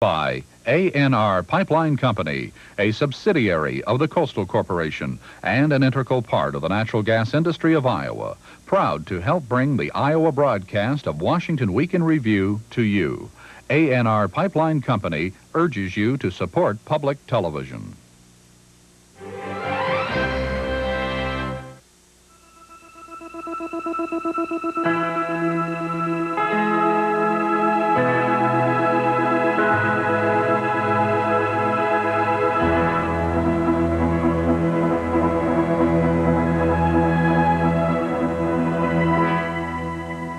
by ANR Pipeline Company, a subsidiary of the Coastal Corporation and an integral part of the natural gas industry of Iowa, proud to help bring the Iowa broadcast of Washington Week in Review to you. ANR Pipeline Company urges you to support public television.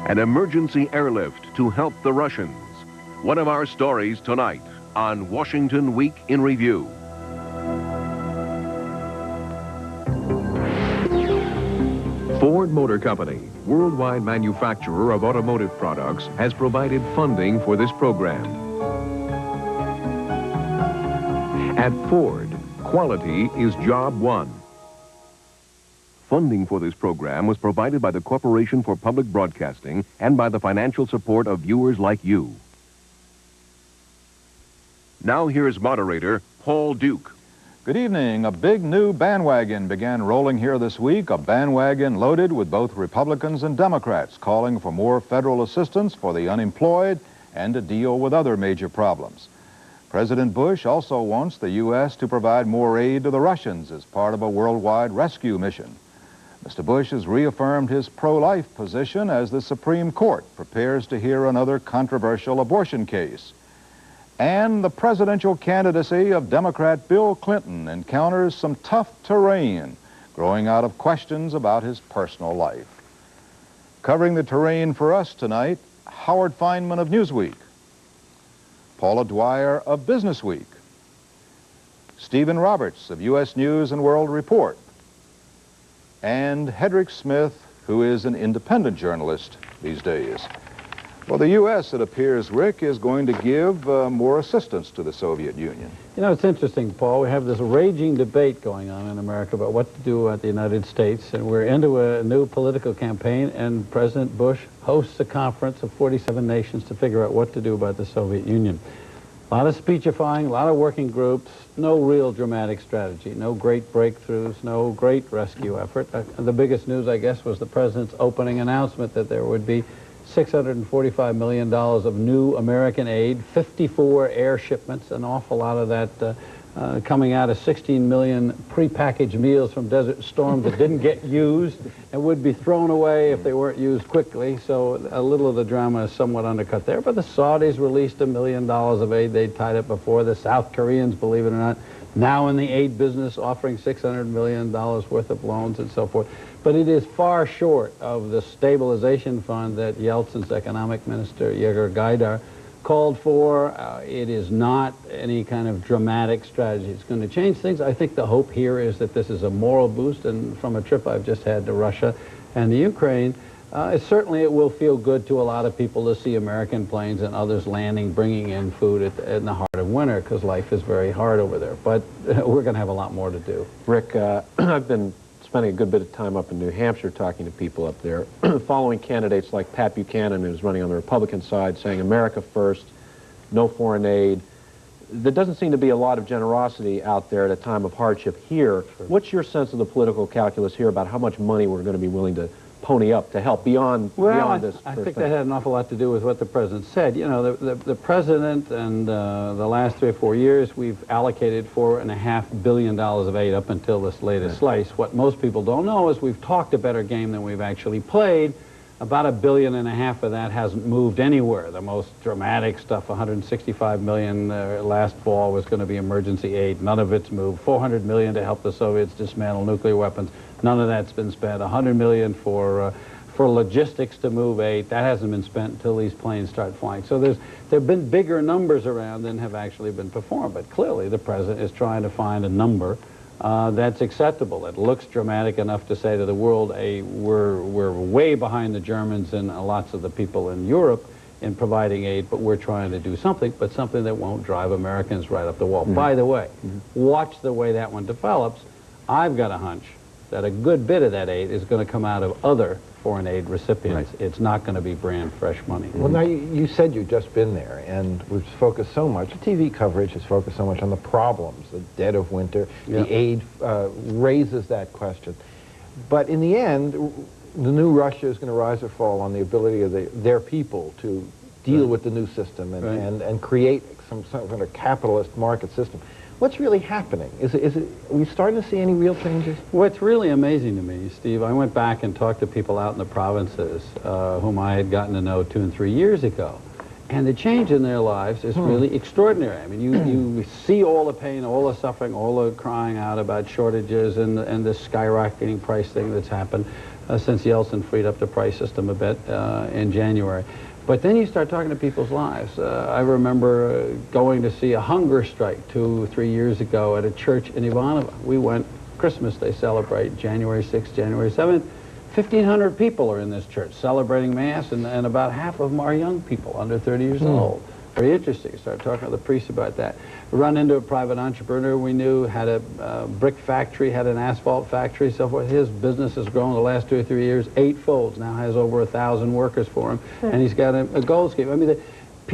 An emergency airlift to help the Russians. One of our stories tonight on Washington Week in Review. Ford Motor Company, worldwide manufacturer of automotive products, has provided funding for this program. At Ford, quality is job one. Funding for this program was provided by the Corporation for Public Broadcasting and by the financial support of viewers like you. Now here's moderator Paul Duke. Good evening. A big new bandwagon began rolling here this week, a bandwagon loaded with both Republicans and Democrats calling for more federal assistance for the unemployed and to deal with other major problems. President Bush also wants the U.S. to provide more aid to the Russians as part of a worldwide rescue mission. Mr. Bush has reaffirmed his pro-life position as the Supreme Court prepares to hear another controversial abortion case. And the presidential candidacy of Democrat Bill Clinton encounters some tough terrain growing out of questions about his personal life. Covering the terrain for us tonight, Howard Fineman of Newsweek, Paula Dwyer of Business Week, Stephen Roberts of U.S. News and World Report, and Hedrick Smith, who is an independent journalist these days. Well, the U.S., it appears, Rick, is going to give more assistance to the Soviet Union. You know, it's interesting, Paul. We have this raging debate going on in America about what to do at the United States, and we're into a new political campaign, and President Bush hosts a conference of 47 nations to figure out what to do about the Soviet Union. A lot of speechifying, a lot of working groups, no real dramatic strategy, no great breakthroughs, no great rescue effort. The biggest news, I guess, was the president's opening announcement that there would be $645 million of new American aid, 54 air shipments, an awful lot of that coming out of 16 million prepackaged meals from Desert Storm that didn't get used and would be thrown away if they weren't used quickly. So a little of the drama is somewhat undercut there. But the Saudis released $1 million of aid. They'd tied up before. The South Koreans, believe it or not, now in the aid business, offering $600 million worth of loans and so forth. But it is far short of the stabilization fund that Yeltsin's economic minister, Yegor Gaidar, called for. It is not any kind of dramatic strategy. It's going to change things. I think the hope here is that this is a moral boost, and from a trip I've just had to Russia and the Ukraine, certainly it will feel good to a lot of people to see American planes and others landing, bringing in food in the heart of winter, because life is very hard over there. But we're going to have a lot more to do. Rick, I've been spending a good bit of time up in New Hampshire talking to people up there, following candidates like Pat Buchanan, who's running on the Republican side, saying America first, no foreign aid. There doesn't seem to be a lot of generosity out there at a time of hardship here. Sure. What's your sense of the political calculus here about how much money we're going to be willing to pony up to help beyond this? I think that had an awful lot to do with what the president said. You know, the president and the last 3 or 4 years, we've allocated $4.5 billion of aid up until this latest slice. What most people don't know is we've talked a better game than we've actually played. About $1.5 billion of that hasn't moved anywhere. The most dramatic stuff, $165 million last fall, was going to be emergency aid. None of it's moved. $400 million to help the Soviets dismantle nuclear weapons. None of that's been spent. $100 million for logistics to move aid. That hasn't been spent until these planes start flying. So there have been bigger numbers around than have actually been performed. But clearly the president is trying to find a number that's acceptable, that looks dramatic enough to say to the world, we're way behind the Germans and lots of the people in Europe in providing aid, but we're trying to do something, but something that won't drive Americans right up the wall. By the way, watch the way that one develops. I've got a hunch that a good bit of that aid is going to come out of other foreign aid recipients. Right. It's not going to be brand fresh money. Well, now you said you've just been there, and we've focused so much, the TV coverage has focused so much on the problems, the dead of winter, the aid raises that question. But in the end, the new Russia is going to rise or fall on the ability of their people to deal with the new system and create some sort of capitalist market system. What's really happening? Are we starting to see any real changes? What's really amazing to me, Steve, I went back and talked to people out in the provinces whom I had gotten to know 2 and 3 years ago. And the change in their lives is really extraordinary. I mean, you see all the pain, all the suffering, all the crying out about shortages and the skyrocketing price thing that's happened since Yeltsin freed up the price system a bit in January. But then you start talking to people's lives. I remember going to see a hunger strike 2 or 3 years ago at a church in Ivanova. We went, Christmas they celebrate, January 6th, January 7th. 1,500 people are in this church celebrating Mass, and about half of them are young people, under 30 years old. Very interesting. Start talking to the priests about that. Run into a private entrepreneur we knew, had a brick factory, had an asphalt factory, so forth. His business has grown the last 2 or 3 years 8-fold. Now has over 1,000 workers for him, and he's got a gold scheme. I mean,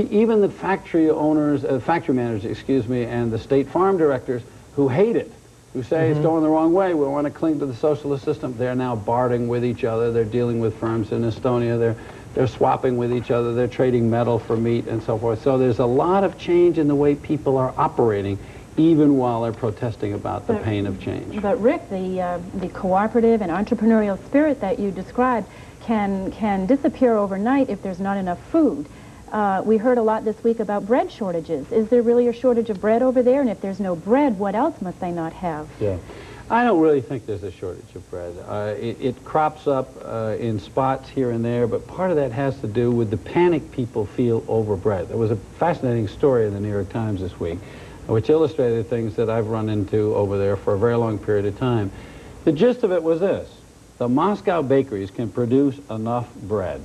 even the factory owners, factory managers, excuse me, and the state farm directors who hate it, who say it's going the wrong way, we want to cling to the socialist system, they're now bartering with each other. They're dealing with firms in Estonia. They're swapping with each other. They're trading metal for meat and so forth. So there's a lot of change in the way people are operating, even while they're protesting about the pain of change. But Rick, the cooperative and entrepreneurial spirit that you described can disappear overnight if there's not enough food. We heard a lot this week about bread shortages. Is there really a shortage of bread over there? And if there's no bread, what else must they not have? Yeah. I don't really think there's a shortage of bread. It crops up in spots here and there, but part of that has to do with the panic people feel over bread. There was a fascinating story in the New York Times this week, which illustrated things that I've run into over there for a very long period of time. The gist of it was this: the Moscow bakeries can produce enough bread.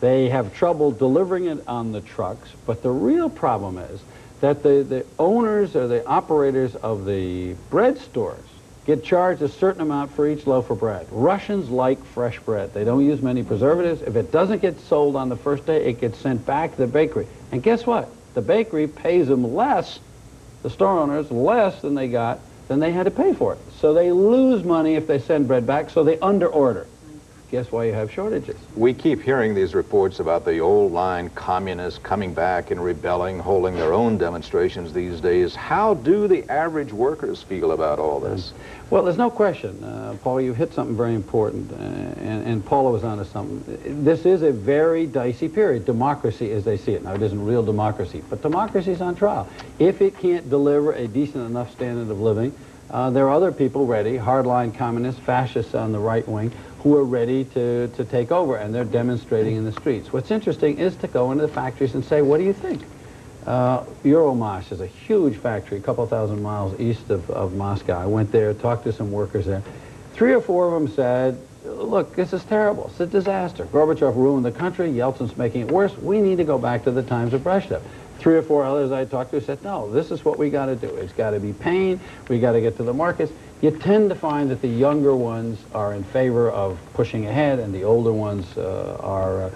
They have trouble delivering it on the trucks, but the real problem is that the owners or the operators of the bread stores get charged a certain amount for each loaf of bread. Russians like fresh bread. They don't use many preservatives. If it doesn't get sold on the first day, it gets sent back to the bakery. And guess what? The bakery pays them less, the store owners, less than they had to pay for it. So they lose money if they send bread back, so they underorder. Guess why you have shortages? We keep hearing these reports about the old line communists coming back and rebelling, holding their own demonstrations these days. How do the average workers feel about all this? Well, there's no question, Paul, you hit something very important, and Paula was onto something. This is a very dicey period. Democracy, as they see it. Now, it isn't real democracy, but democracy is on trial. If it can't deliver a decent enough standard of living, there are other people ready, hardline communists, fascists on the right wing, who are ready to take over, and they're demonstrating in the streets. What's interesting is to go into the factories and say, what do you think? Euromash is a huge factory, a couple thousand miles east of Moscow. I went there, talked to some workers there. 3 or 4 of them said, look, this is terrible. It's a disaster. Gorbachev ruined the country. Yeltsin's making it worse. We need to go back to the times of Brezhnev. 3 or 4 others I talked to said, no, this is what we got to do. It's got to be pain. We got to get to the markets. You tend to find that the younger ones are in favor of pushing ahead, and the older ones are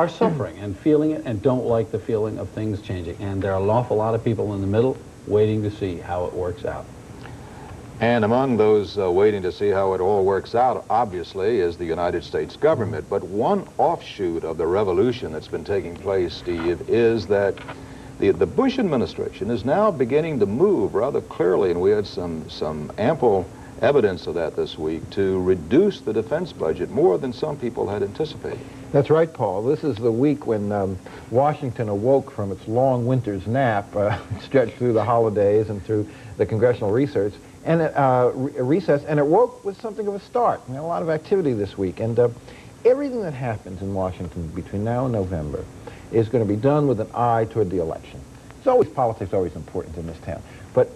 suffering and feeling it and don't like the feeling of things changing. And there are an awful lot of people in the middle waiting to see how it works out. And among those waiting to see how it all works out, obviously, is the United States government. But one offshoot of the revolution that's been taking place, Steve, is that the Bush administration is now beginning to move rather clearly, and we had some ample evidence of that this week, to reduce the defense budget more than some people had anticipated. That's right, Paul. This is the week when Washington awoke from its long winter's nap, stretched through the holidays and through the congressional recess, and it woke with something of a start. We had a lot of activity this week, and everything that happens in Washington between now and November is going to be done with an eye toward the election. Politics is always important in this town. But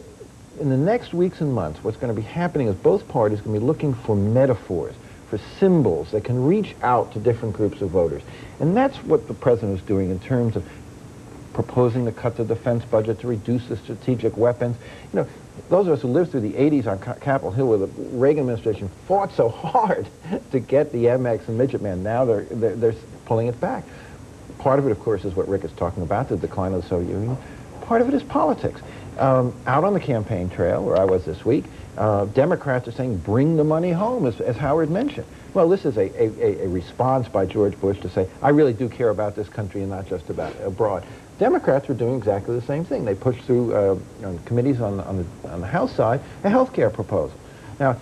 in the next weeks and months, what's going to be happening is both parties are going to be looking for metaphors, for symbols that can reach out to different groups of voters. And that's what the president is doing in terms of proposing to cut the defense budget, to reduce the strategic weapons. You know, those of us who lived through the 80s on Capitol Hill, where the Reagan administration fought so hard to get the MX and Midgetman, now they're pulling it back. Part of it, of course, is what Rick is talking about, the decline of the Soviet Union. Part of it is politics. Out on the campaign trail, where I was this week, Democrats are saying, bring the money home, as Howard mentioned. Well, this is a response by George Bush to say, I really do care about this country and not just about abroad. Democrats were doing exactly the same thing. They pushed through on committees on the House side a health care proposal. Now,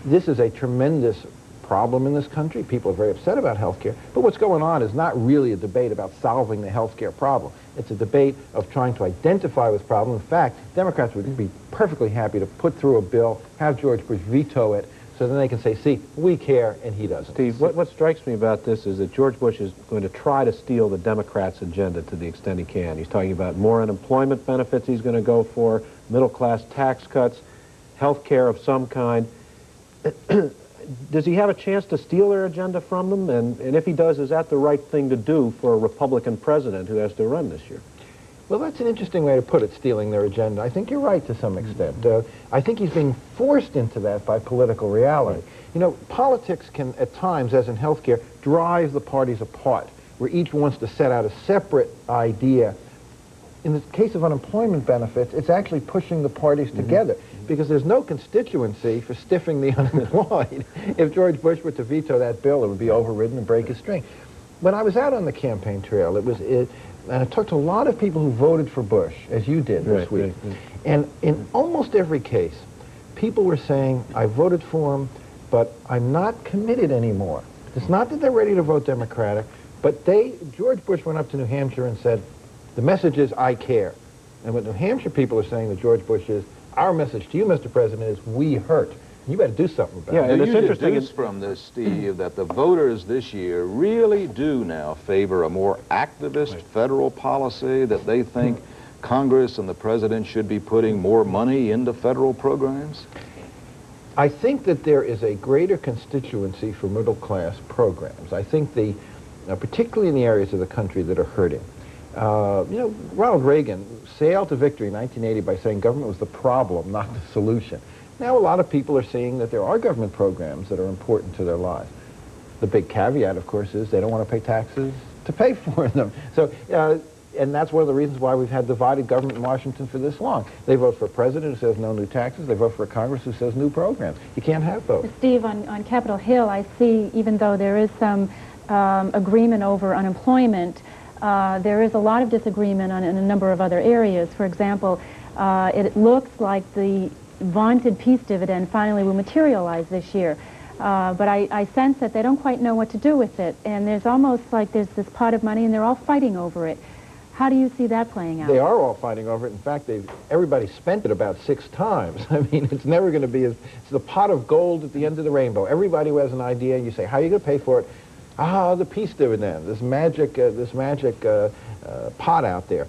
this is a tremendous problem in this country. People are very upset about health care. But what's going on is not really a debate about solving the health care problem. It's a debate of trying to identify this problem. In fact, Democrats would be perfectly happy to put through a bill, have George Bush veto it, so then they can say, see, we care, and he doesn't. Steve, what strikes me about this is that George Bush is going to try to steal the Democrats' agenda to the extent he can. He's talking about more unemployment benefits he's going to go for, middle-class tax cuts, health care of some kind. Does he have a chance to steal their agenda from them? And if he does, is that the right thing to do for a Republican president who has to run this year? Well, that's an interesting way to put it, stealing their agenda. I think you're right to some extent. I think he's being forced into that by political reality. Right. You know, politics can, at times, as in healthcare, drive the parties apart, where each wants to set out a separate idea. In the case of unemployment benefits, it's actually pushing the parties together, because there's no constituency for stiffing the unemployed. If George Bush were to veto that bill, it would be overridden and break his string. When I was out on the campaign trail, and I talked to a lot of people who voted for Bush, as you did this week. Right. And in almost every case, people were saying, I voted for him, but I'm not committed anymore. It's not that they're ready to vote Democratic, but George Bush went up to New Hampshire and said, the message is, I care. And what New Hampshire people are saying to George Bush is, our message to you, Mr. President, is we hurt. You better do something about it. Yeah, and it's interesting from this, Steve, that the voters this year really do now favor a more activist federal policy, that they think Congress and the President should be putting more money into federal programs? I think that there is a greater constituency for middle-class programs. I think particularly in the areas of the country that are hurting. You know, Ronald Reagan sailed to victory in 1980 by saying government was the problem, not the solution. Now a lot of people are seeing that there are government programs that are important to their lives. The big caveat, of course, is they don't want to pay taxes to pay for them. So, and that's one of the reasons why we've had divided government in Washington for this long. They vote for a president who says no new taxes. They vote for a Congress who says new programs. You can't have both. Steve, on Capitol Hill, I see, even though there is some agreement over unemployment, there is a lot of disagreement in a number of other areas. For example, it looks like the vaunted peace dividend finally will materialize this year. But I sense that they don't quite know what to do with it. And there's almost like there's this pot of money and they're all fighting over it. How do you see that playing out? They are all fighting over it. In fact, everybody spent it about 6 times. I mean, it's never going to be it's the pot of gold at the end of the rainbow. Everybody who has an idea, you say, how are you going to pay for it? The peace dividend, this magic pot out there.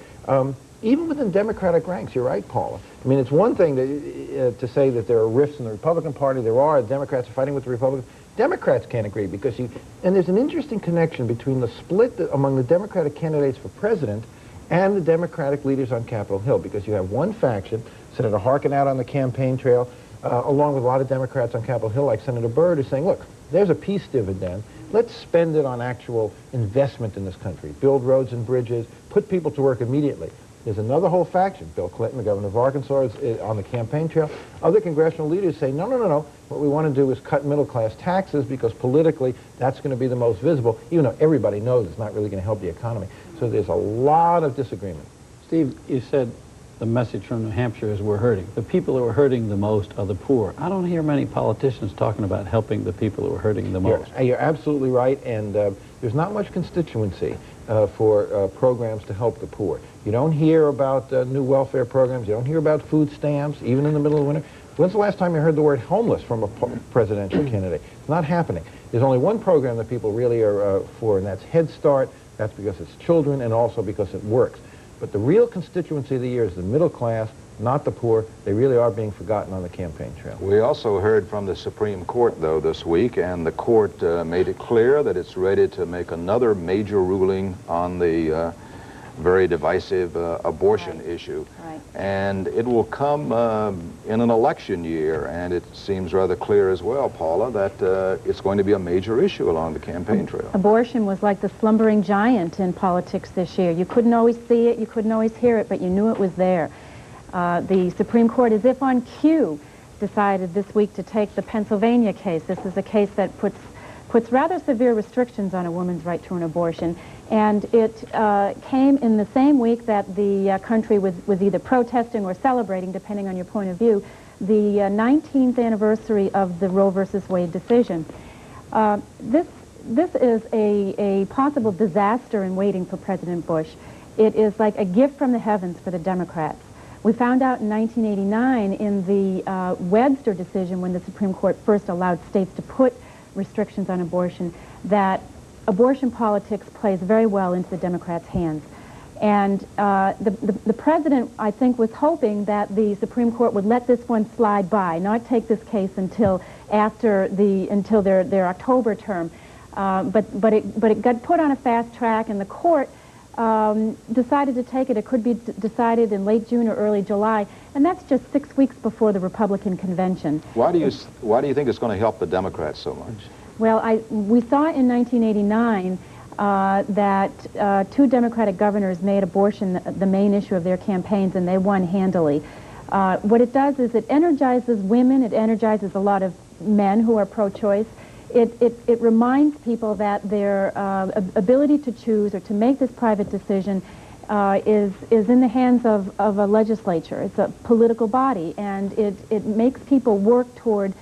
Even within Democratic ranks, you're right, Paula. I mean, it's one thing to say that there are rifts in the Republican Party. The Democrats are fighting with the Republicans. Democrats can't agree because and there's an interesting connection between the split among the Democratic candidates for president and the Democratic leaders on Capitol Hill, because you have one faction, Senator Harkin out on the campaign trail, along with a lot of Democrats on Capitol Hill, like Senator Byrd, is saying, look, there's a peace dividend. Let's spend it on actual investment in this country, build roads and bridges, put people to work immediately. There's another whole faction. Bill Clinton, the governor of Arkansas, is on the campaign trail. Other congressional leaders say, no, no, no, no. What we want to do is cut middle-class taxes because politically that's going to be the most visible, even though everybody knows it's not really going to help the economy. So there's a lot of disagreement. Steve, you said the message from New Hampshire is we're hurting. The people who are hurting the most are the poor. I don't hear many politicians talking about helping the people who are hurting the most. You're absolutely right, and there's not much constituency for programs to help the poor. You don't hear about new welfare programs. You don't hear about food stamps, even in the middle of winter. When's the last time you heard the word homeless from a presidential candidate? It's not happening. There's only one program that people really are for, and that's Head Start. That's because it's children and also because it works. But the real constituency of the year is the middle class, not the poor. They really are being forgotten on the campaign trail. We also heard from the Supreme Court, though, this week, and the court made it clear that it's ready to make another major ruling on the very divisive abortion issue. Right. And it will come in an election year, and it seems rather clear as well, Paula, that it's going to be a major issue along the campaign trail. Abortion was like the slumbering giant in politics this year. You couldn't always see it, you couldn't always hear it, but you knew it was there. The Supreme Court, as if on cue, decided this week to take the Pennsylvania case. This is a case that puts rather severe restrictions on a woman's right to an abortion. And it came in the same week that the country was either protesting or celebrating, depending on your point of view, the 19th anniversary of the Roe versus Wade decision. This is a possible disaster in waiting for President Bush. It is like a gift from the heavens for the Democrats. We found out in 1989 in the Webster decision, when the Supreme Court first allowed states to put restrictions on abortion, that abortion politics plays very well into the Democrats' hands. And the president, I think, was hoping that the Supreme Court would let this one slide by, not take this case until after their October term. But it got put on a fast track, and the court decided to take it. It could be decided in late June or early July, and that's just 6 weeks before the Republican convention. Why do you think it's going to help the Democrats so much? Well, we saw in 1989 that two Democratic governors made abortion the main issue of their campaigns, and they won handily. What it does is it energizes women, it energizes a lot of men who are pro-choice. It reminds people that their ability to choose or to make this private decision is in the hands of a legislature. It's a political body, and it makes people work toward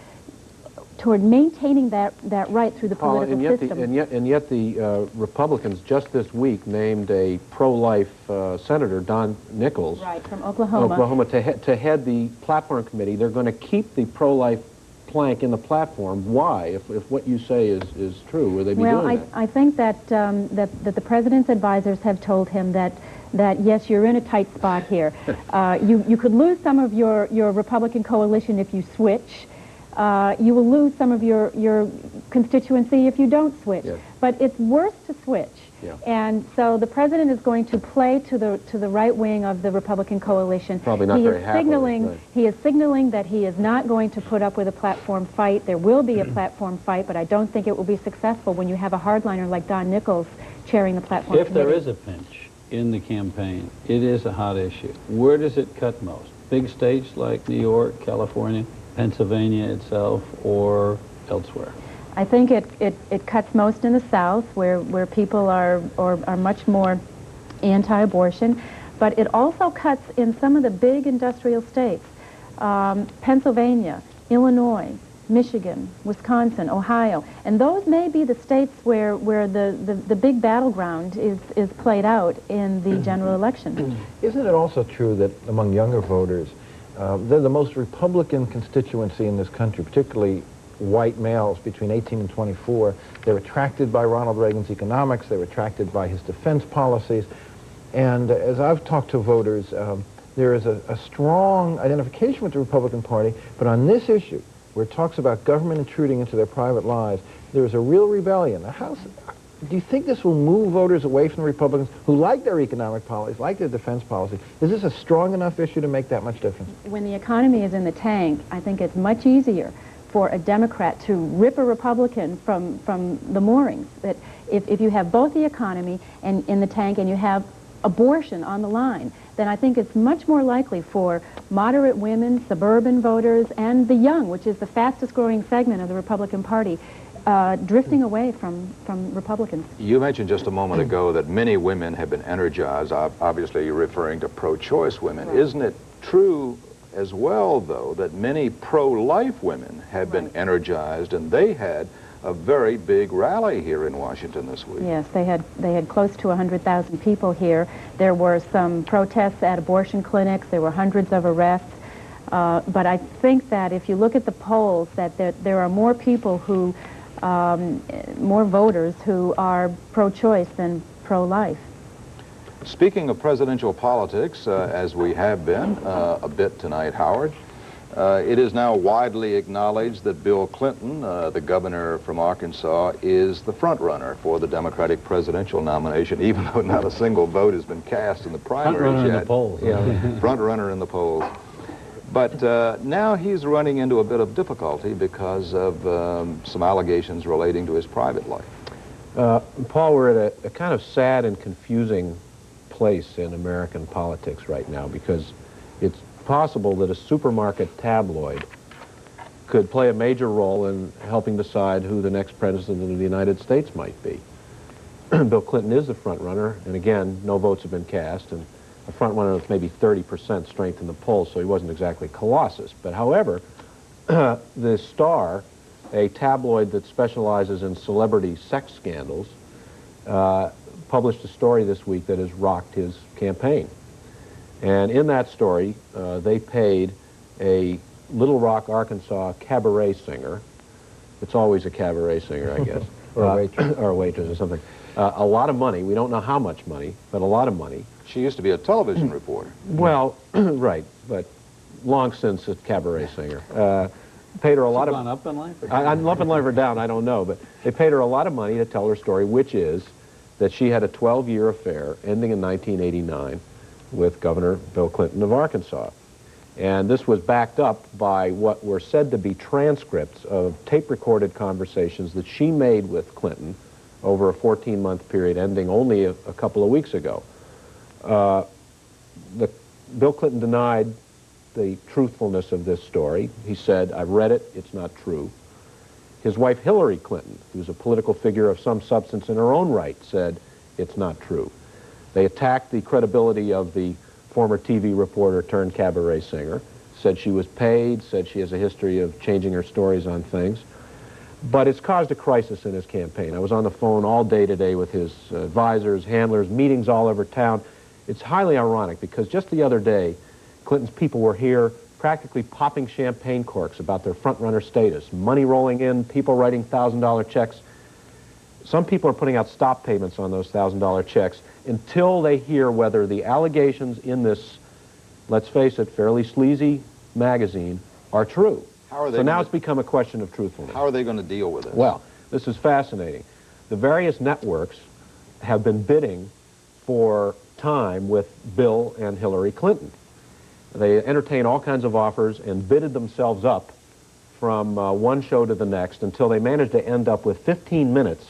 maintaining that right through the political system. And yet the Republicans just this week named a pro-life Senator, Don Nichols, right, from Oklahoma, to head the platform committee. They're going to keep the pro-life plank in the platform. Why, if what you say is true, will they be doing that? Well, I think that that the president's advisors have told him that yes, you're in a tight spot here. You could lose some of your Republican coalition if you switch. You will lose some of your constituency if you don't switch. Yes. But it's worse to switch. Yeah. And so the president is going to play to the right wing of the Republican coalition. Probably not very happily. Right. He is signaling that he is not going to put up with a platform fight. There will be a platform fight, but I don't think it will be successful when you have a hardliner like Don Nichols chairing the platform If committee. there is a pinch in the campaign, it is a hot issue. Where does it cut most? Big states like New York, California, Pennsylvania itself, or elsewhere? I think it cuts most in the South, where people are much more anti-abortion, but it also cuts in some of the big industrial states, Pennsylvania, Illinois, Michigan, Wisconsin, Ohio, and those may be the states where the big battleground is played out in the general election. Isn't it also true that among younger voters, they're the most Republican constituency in this country, particularly white males between 18 and 24. They're attracted by Ronald Reagan's economics. They're attracted by his defense policies. And as I've talked to voters, there is a strong identification with the Republican Party, but on this issue, where it talks about government intruding into their private lives, there is a real rebellion. Do you think this will move voters away from the Republicans who like their economic policies, like their defense policy? Is this a strong enough issue to make that much difference? When the economy is in the tank, I think it's much easier for a Democrat to rip a Republican from the moorings. That if you have both the economy and in the tank and you have abortion on the line, then I think it's much more likely for moderate women, suburban voters, and the young, which is the fastest growing segment of the Republican Party, drifting away from Republicans. You mentioned just a moment ago that many women have been energized. Obviously, you're referring to pro-choice women. Right. Isn't it true as well, though, that many pro-life women have been energized, and they had a very big rally here in Washington this week? Yes, they had close to 100,000 people here. There were some protests at abortion clinics. There were hundreds of arrests. But I think that if you look at the polls, that there are more people who, more voters who are pro-choice than pro-life. Speaking of presidential politics, as we have been a bit tonight, Howard, It is now widely acknowledged that Bill Clinton, the governor from Arkansas, is the front runner for the Democratic presidential nomination, even though not a single vote has been cast in the primaries Front runner yet. in the polls. Yeah, front runner in the polls. But now he's running into a bit of difficulty because of some allegations relating to his private life. Paul, we're at a kind of sad and confusing place in American politics right now, because it's possible that a supermarket tabloid could play a major role in helping decide who the next president of the United States might be. Bill Clinton is the front runner, and again, no votes have been cast, and a front runner with maybe 30% strength in the polls, so he wasn't exactly Colossus. But however, the Star, a tabloid that specializes in celebrity sex scandals, published a story this week that has rocked his campaign. And in that story, they paid a Little Rock, Arkansas cabaret singer. It's always a cabaret singer, I guess. Or a waitress. Or a waitress or something. A lot of money. We don't know how much money, but a lot of money. She used to be a television reporter. Well, right, but long since a cabaret singer. Paid her a lot of... Gone up in life? I'm up in life or down, I don't know, but they paid her a lot of money to tell her story, which is that she had a 12-year affair ending in 1989 with Governor Bill Clinton of Arkansas. And this was backed up by what were said to be transcripts of tape-recorded conversations that she made with Clinton over a 14-month period ending only a couple of weeks ago. Bill Clinton denied the truthfulness of this story. He said, "I've read it, it's not true." His wife Hillary Clinton, who's a political figure of some substance in her own right, said, "It's not true." They attacked the credibility of the former TV reporter turned cabaret singer, said she was paid, said she has a history of changing her stories on things. But it's caused a crisis in his campaign. I was on the phone all day today with his advisors, handlers, meetings all over town. It's highly ironic because just the other day, Clinton's people were here practically popping champagne corks about their front-runner status, money rolling in, people writing $1,000 checks. Some people are putting out stop payments on those $1,000 checks until they hear whether the allegations in this, let's face it, fairly sleazy magazine are true. So now it's become a question of truthfulness. How are they going to deal with this? Well, this is fascinating. The various networks have been bidding for time with Bill and Hillary Clinton. They entertain all kinds of offers and bidded themselves up from one show to the next until they managed to end up with 15 minutes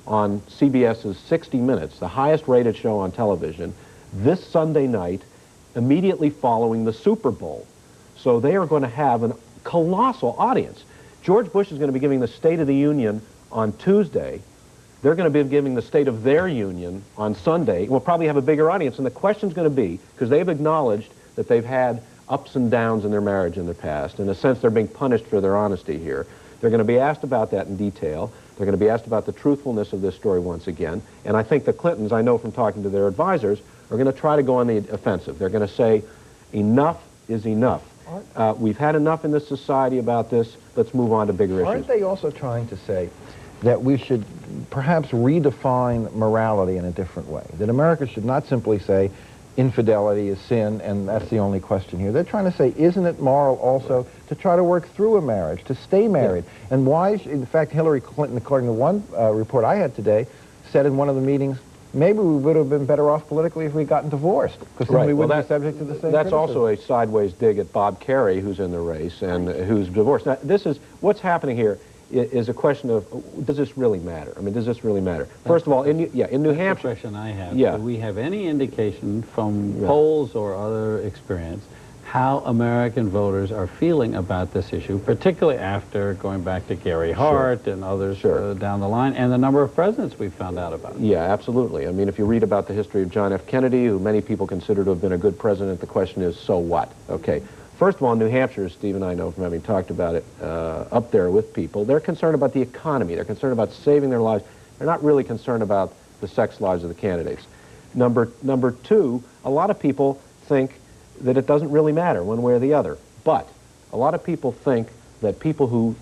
on CBS's 60 Minutes, the highest rated show on television, this Sunday night, immediately following the Super Bowl. So they are going to have a colossal audience. George Bush is going to be giving the State of the Union on Tuesday. They're going to be giving the State of their Union on Sunday. We'll probably have a bigger audience, and the question's going to be, because they've acknowledged that they've had ups and downs in their marriage in the past. In a sense, they're being punished for their honesty here. They're going to be asked about that in detail. They're going to be asked about the truthfulness of this story once again. And I think the Clintons, I know from talking to their advisors, are going to try to go on the offensive. They're going to say, enough is enough. We've had enough in this society about this. Let's move on to bigger issues. Aren't they also trying to say that we should perhaps redefine morality in a different way? That America should not simply say infidelity is sin and that's the only question here. They're trying to say, isn't it moral also to try to work through a marriage, to stay married? Yeah. And why, in fact, Hillary Clinton, according to one report I had today, said in one of the meetings, maybe we would have been better off politically if we'd gotten divorced, because then we wouldn't be subject to the same That's criticism. also a sideways dig at Bob Kerrey, who's in the race and who's divorced. Now, this is, what's happening here is a question of, does this really matter? I mean, does this really matter? First of all, in New Hampshire... That's the question I have. Yeah. Do we have any indication from polls or other experience how American voters are feeling about this issue, particularly after going back to Gary Hart and others down the line, and the number of presidents we found out about? Yeah, absolutely. I mean, if you read about the history of John F. Kennedy, who many people consider to have been a good president, the question is, so what? Okay. First of all, New Hampshire, Steve and I know from having talked about it up there with people, they're concerned about the economy. They're concerned about saving their lives. They're not really concerned about the sex lives of the candidates. Number two, a lot of people think that it doesn't really matter one way or the other. But a lot of people think that people who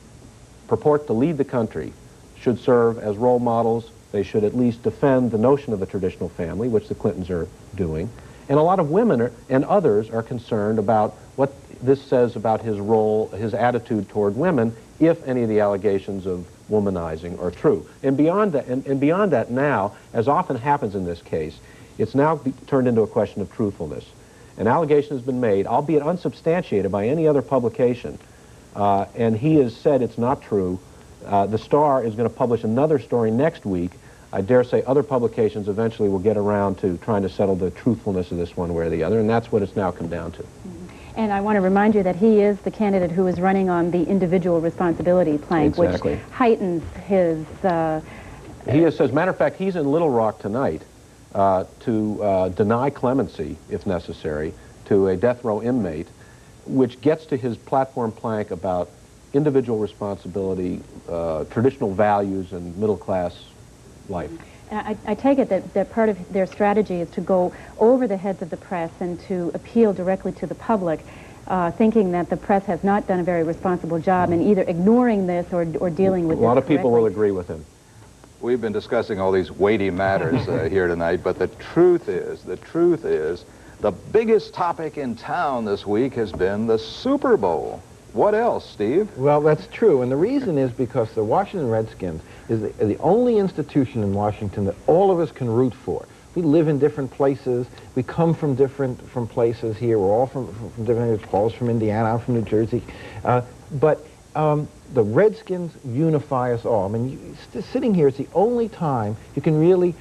purport to lead the country should serve as role models. They should at least defend the notion of the traditional family, which the Clintons are doing. And a lot of women and others are concerned about what this says about his role, his attitude toward women, if any of the allegations of womanizing are true. And beyond that, and beyond that now, as often happens in this case, it's now turned into a question of truthfulness. An allegation has been made, albeit unsubstantiated by any other publication, and he has said it's not true. The Star is going to publish another story next week. I dare say other publications eventually will get around to trying to settle the truthfulness of this one way or the other, and that's what it's now come down to. And I want to remind you that he is the candidate who is running on the individual responsibility plank, exactly. which heightens his... He is, as a matter of fact, he's in Little Rock tonight to deny clemency, if necessary, to a death row inmate, which gets to his platform plank about individual responsibility, traditional values, and middle-class life. I take it that part of their strategy is to go over the heads of the press and to appeal directly to the public, thinking that the press has not done a very responsible job in either ignoring this or dealing with it. A lot of people will agree with him. We've been discussing all these weighty matters here tonight, but the truth is, the biggest topic in town this week has been the Super Bowl. What else, Steve? Well, that's true, and the reason is because the Washington Redskins is the only institution in Washington that all of us can root for. We live in different places. We come from places here. We're all from different areas. Paul's from Indiana. I'm from New Jersey. But the Redskins unify us all. I mean, sitting here is the only time you can really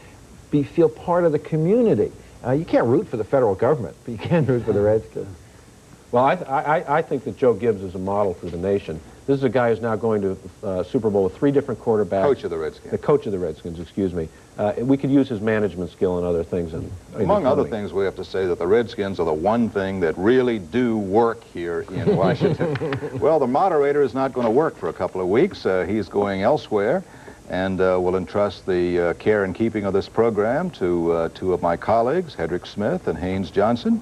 feel part of the community. You can't root for the federal government, but you can root for the Redskins. Well, I think that Joe Gibbs is a model for the nation. This is a guy who's now going to Super Bowl with 3 different quarterbacks. Coach of the Redskins. The coach of the Redskins, excuse me. We could use his management skill and other things. Among other things, we have to say that the Redskins are the one thing that really do work here in Washington. Well, the moderator is not going to work for a couple of weeks. He's going elsewhere, and will entrust the care and keeping of this program to 2 of my colleagues, Hedrick Smith and Haynes Johnson.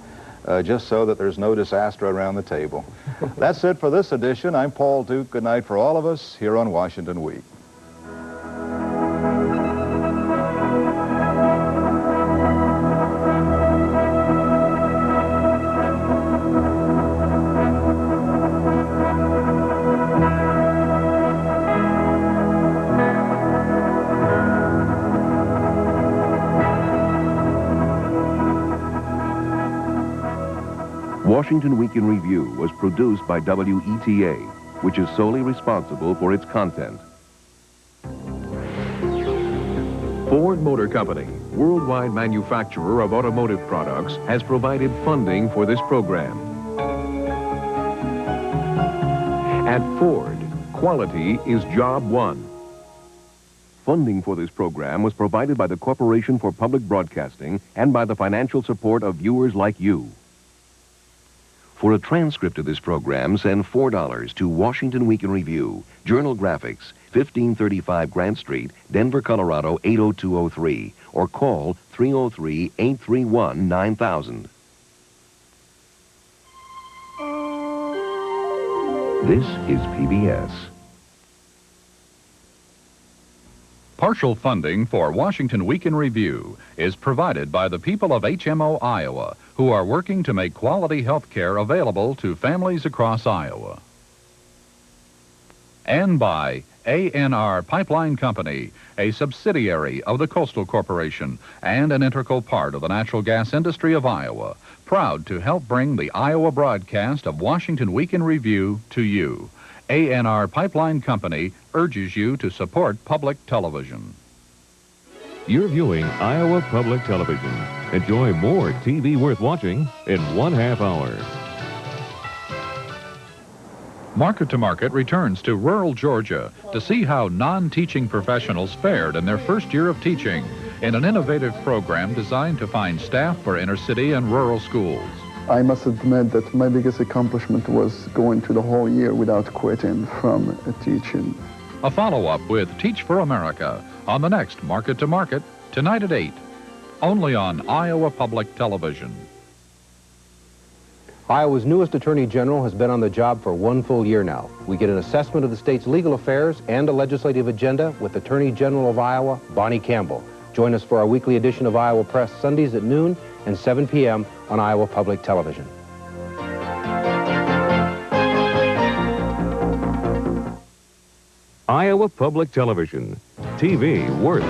Just so that there's no disaster around the table. That's it for this edition. I'm Paul Duke. Good night for all of us here on Washington Week. Washington Week in Review was produced by WETA, which is solely responsible for its content. Ford Motor Company, worldwide manufacturer of automotive products, has provided funding for this program. At Ford, quality is job one. Funding for this program was provided by the Corporation for Public Broadcasting and by the financial support of viewers like you. For a transcript of this program, send $4 to Washington Week in Review, Journal Graphics, 1535 Grant Street, Denver, Colorado, 80203, or call 303-831-9000. This is PBS. Partial funding for Washington Week in Review is provided by the people of HMO, Iowa, who are working to make quality health care available to families across Iowa. And by ANR Pipeline Company, a subsidiary of the Coastal Corporation and an integral part of the natural gas industry of Iowa, proud to help bring the Iowa broadcast of Washington Week in Review to you. ANR Pipeline Company urges you to support public television. You're viewing Iowa Public Television. Enjoy more TV worth watching in 1/2 hour. Market to Market returns to rural Georgia to see how non-teaching professionals fared in their first year of teaching in an innovative program designed to find staff for inner city and rural schools. I must admit that my biggest accomplishment was going through the whole year without quitting from teaching. A follow-up with Teach for America on the next Market to Market, tonight at 8, only on Iowa Public Television. Iowa's newest Attorney General has been on the job for 1 full year now. We get an assessment of the state's legal affairs and a legislative agenda with Attorney General of Iowa, Bonnie Campbell. Join us for our weekly edition of Iowa Press, Sundays at noon and 7 p.m. on Iowa Public Television. Iowa Public Television. TV worth